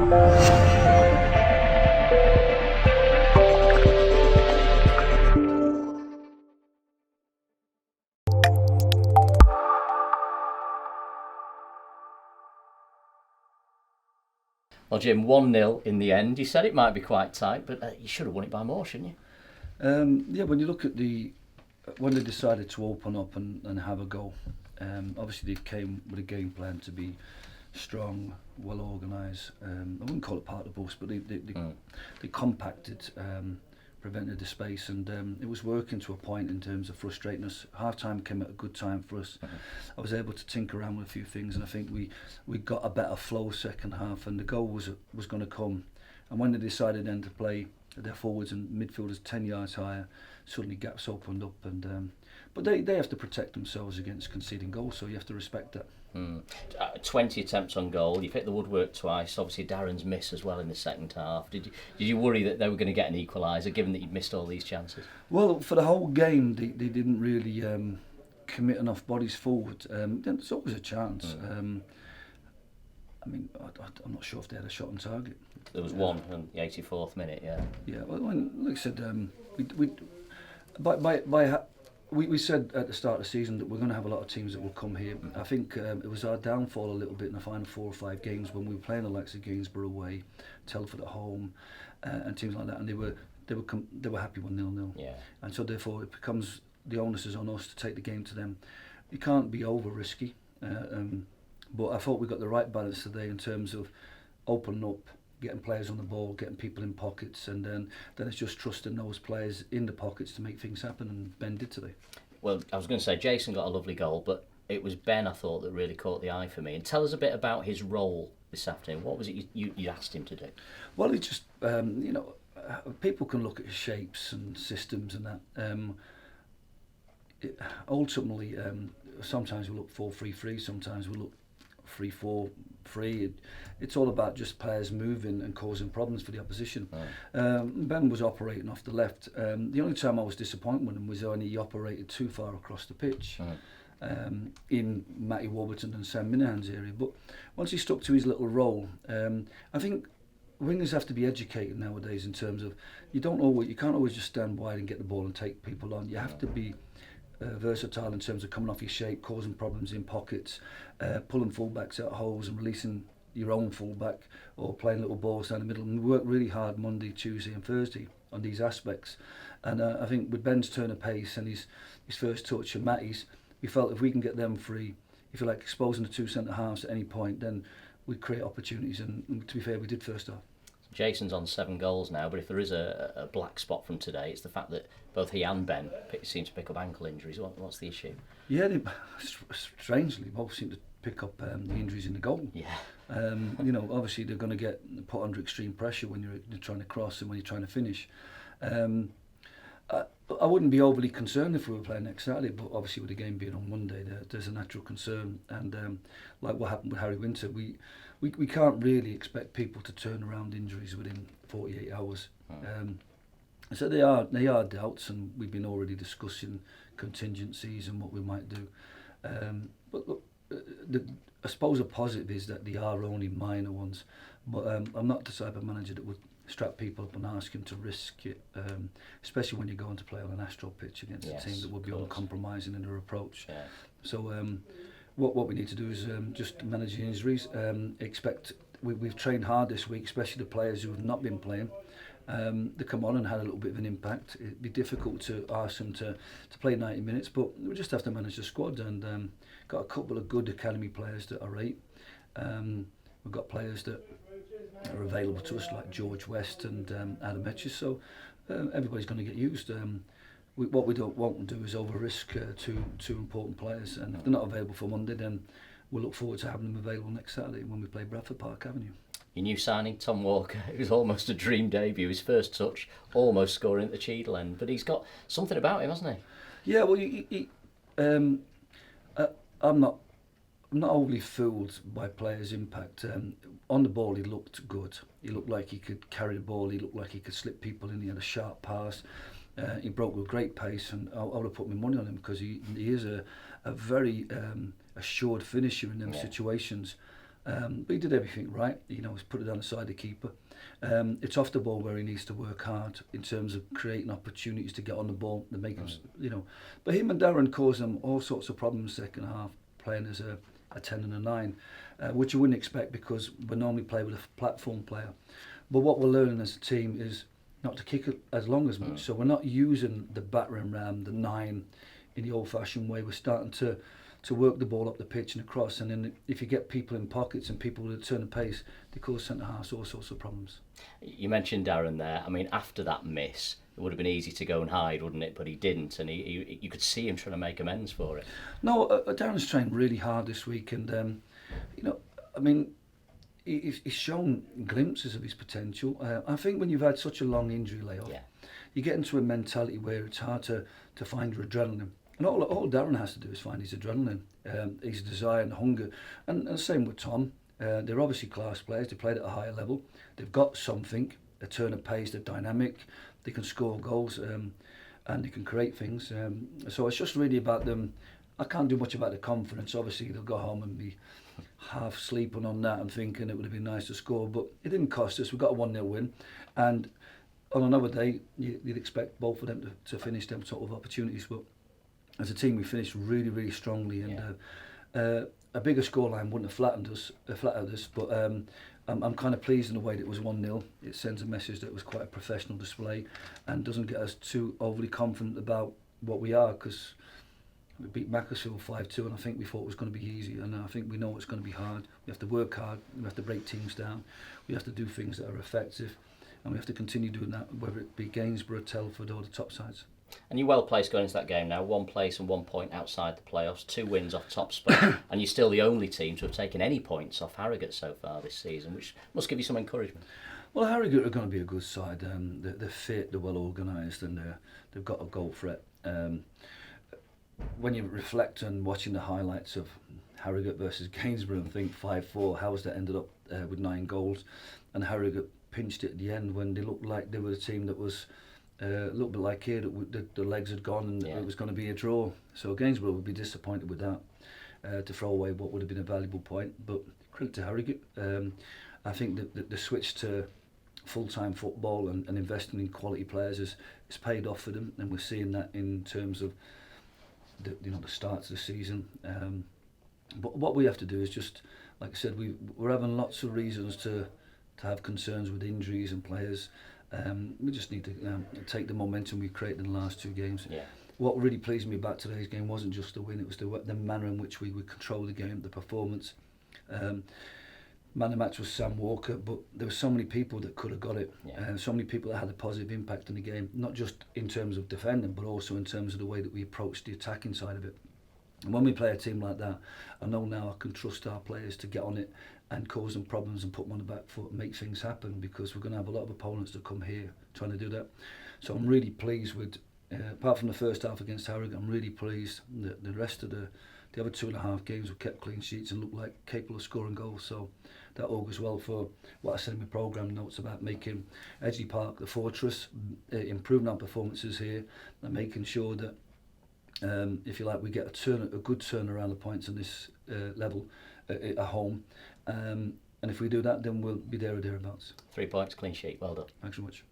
Well, Jim, 1-0 in the end. You said it might be quite tight, but you should have won it by more, shouldn't you? Yeah, when you look at when they decided to open up and have a go, obviously they came with a game plan to be strong, well organised. I wouldn't call it part of the bus, but they compacted, prevented the space, and it was working to a point in terms of frustrating us. Half time came at a good time for us. I was able to tinker around with a few things, and I think we got a better flow second half, and the goal was going to come. And when they decided then to play their forwards and midfielders 10 yards higher, suddenly gaps opened up, and but they have to protect themselves against conceding goals, so you have to respect that. 20 attempts on goal. You've hit the woodwork twice. Obviously Darren's miss as well in the second half. Did you worry that they were going to get an equaliser given that you'd missed all these chances? Well, for the whole game they didn't really commit enough bodies forward. There's always a chance. I mean, I'm not sure if they had a shot on target. There was one in the 84th minute, yeah. Yeah, well, like I said, we said at the start of the season that we're going to have a lot of teams that will come here. I think it was our downfall a little bit in the final 4 or 5 games when we were playing the likes of Gainsborough away, Telford at home, and teams like that, and they were happy 1-0. Yeah. And so therefore it becomes the onus is on us to take the game to them. You can't be over risky, but I thought we got the right balance today in terms of opening up, getting players on the ball, getting people in pockets, and then it's just trusting those players in the pockets to make things happen, and Ben did today. Well, I was going to say Jason got a lovely goal, but it was Ben, I thought, that really caught the eye for me. And tell us a bit about his role this afternoon. What was it you asked him to do? Well, he just, people can look at shapes and systems and that. Ultimately, sometimes we look 4-3-3, sometimes we look 3-4-3. It's all about just players moving and causing problems for the opposition. Ben was operating off the left. The only time I was disappointed with him was when he operated too far across the pitch in Matty Warburton and Sam Minahan's area. But once he stuck to his little role, I think wingers have to be educated nowadays in terms of you can't always just stand wide and get the ball and take people on. You have to be versatile in terms of coming off your shape, causing problems in pockets, pulling fullbacks out of holes and releasing your own fullback, or playing little balls down the middle. And we worked really hard Monday, Tuesday and Thursday on these aspects. And I think with Ben's turn of pace and his first touch and Matty's, we felt if we can get them free, if you like, exposing the two centre halves at any point, then we'd create opportunities. And to be fair, we did first half. Jason's on 7 goals now, but if there is a black spot from today, it's the fact that both he and Ben seem to pick up ankle injuries. What's the issue? Yeah, strangely, both seem to pick up the injuries in the goal. Yeah. Obviously they're going to get put under extreme pressure when you're trying to cross and when you're trying to finish. I wouldn't be overly concerned if we were playing next Saturday, but obviously with the game being on Monday, there's a natural concern. And like what happened with Harry Winter, we can't really expect people to turn around injuries within 48 hours. So they are doubts, and we've been already discussing contingencies and what we might do. But look, I suppose a positive is that they are only minor ones. But I'm not the type of manager that would strap people up and ask them to risk it, especially when you're going to play on an astral pitch against a team that would be uncompromising in their approach. Yeah. So what we need to do is just manage the injuries. We've trained hard this week, especially the players who have not been playing. They come on and had a little bit of an impact. It'd be difficult to ask them to play 90 minutes, but we just have to manage the squad, and got a couple of good academy players that are right. We've got players that are available to us like George West and Adam Etches, so everybody's going to get used. What we don't want to do is over-risk two important players, and if they're not available for Monday, then we'll look forward to having them available next Saturday when we play Bradford Park Avenue. Your new signing, Tom Walker, it was almost a dream debut, his first touch, almost scoring at the Cheadle end, but he's got something about him, hasn't he? Yeah, well, I'm not overly fooled by players' impact. On the ball, he looked good. He looked like he could carry the ball. He looked like he could slip people in. He had a sharp pass. He broke with great pace, and I would have put my money on him because he is a very assured finisher in them situations. But he did everything right. You know, he's put it down the side of the keeper. It's off the ball where he needs to work hard in terms of creating opportunities to get on the ball and make him, you know. But him and Darren caused them all sorts of problems second half, playing as a 10 and a 9, which you wouldn't expect because we normally play with a platform player. But what we're learning as a team is not to kick it as long as much. So we're not using the battering ram, the 9, in the old-fashioned way. We're starting to work the ball up the pitch and across, and then if you get people in pockets and people that turn the pace, they cause centre-halves all sorts of problems. You mentioned Darren there. I mean, after that miss, it would have been easy to go and hide, wouldn't it? But he didn't, and you could see him trying to make amends for it. No, Darren's trained really hard this week, and you know, I mean, he's shown glimpses of his potential. I think when you've had such a long injury layoff, you get into a mentality where it's hard to find your adrenaline. And all Darren has to do is find his adrenaline, his desire and hunger. And the same with Tom. They're obviously class players. They played at a higher level. They've got something, a turn of pace, they're dynamic, they can score goals, and they can create things. So it's just really about them. I can't do much about the confidence. Obviously, they'll go home and be half sleeping on that and thinking it would have been nice to score. But it didn't cost us. We got a 1-0 win. And on another day, you'd expect both of them to finish them sort of opportunities. But as a team, we finished really, really strongly, and a bigger scoreline wouldn't have flattened us. But I'm kind of pleased in the way that it was 1-0. It sends a message that it was quite a professional display, and doesn't get us too overly confident about what we are, because we beat Macclesfield 5-2, and I think we thought it was going to be easy, and I think we know it's going to be hard. We have to work hard. We have to break teams down. We have to do things that are effective, and we have to continue doing that, whether it be Gainsborough, Telford, or the top sides. And you're well placed going into that game now. 1 place and 1 point outside the playoffs, 2 wins off top spot, and you're still the only team to have taken any points off Harrogate so far this season, which must give you some encouragement. Well, Harrogate are going to be a good side. They're fit, they're well organised, and they've got a goal threat. When you reflect on watching the highlights of Harrogate versus Gainsborough and think 5-4, how's that ended up with 9 goals, and Harrogate pinched it at the end when they looked like they were a team that was a little bit like here, that the legs had gone and it was going to be a draw. So Gainsborough would be disappointed with that, to throw away what would have been a valuable point. But credit to Harrogate. I think that the switch to full-time football and investing in quality players has paid off for them, and we're seeing that in terms of the starts of the season. But what we have to do is just, like I said, we're having lots of reasons to have concerns with injuries and players. We just need to take the momentum we created in the last 2 games. What really pleased me about today's game wasn't just the win, it was the manner in which we would control the game, the performance. Man of the match was Sam Walker, but there were so many people that could have got it, and so many people that had a positive impact on the game, not just in terms of defending, but also in terms of the way that we approached the attacking side of it. And when we play a team like that, I know now I can trust our players to get on it and cause them problems and put them on the back foot and make things happen, because we're going to have a lot of opponents that come here trying to do that. So I'm really pleased with, apart from the first half against Harrogate, I'm really pleased that the rest of the other 2.5 games we kept clean sheets and looked like capable of scoring goals. So that augurs well for what I said in my programme notes about making Edgeley Park the fortress, improving our performances here, and making sure that if you like, we get a good turnaround of points on this level at home, and if we do that, then we'll be there or thereabouts. 3 points, clean sheet, well done. Thanks so much.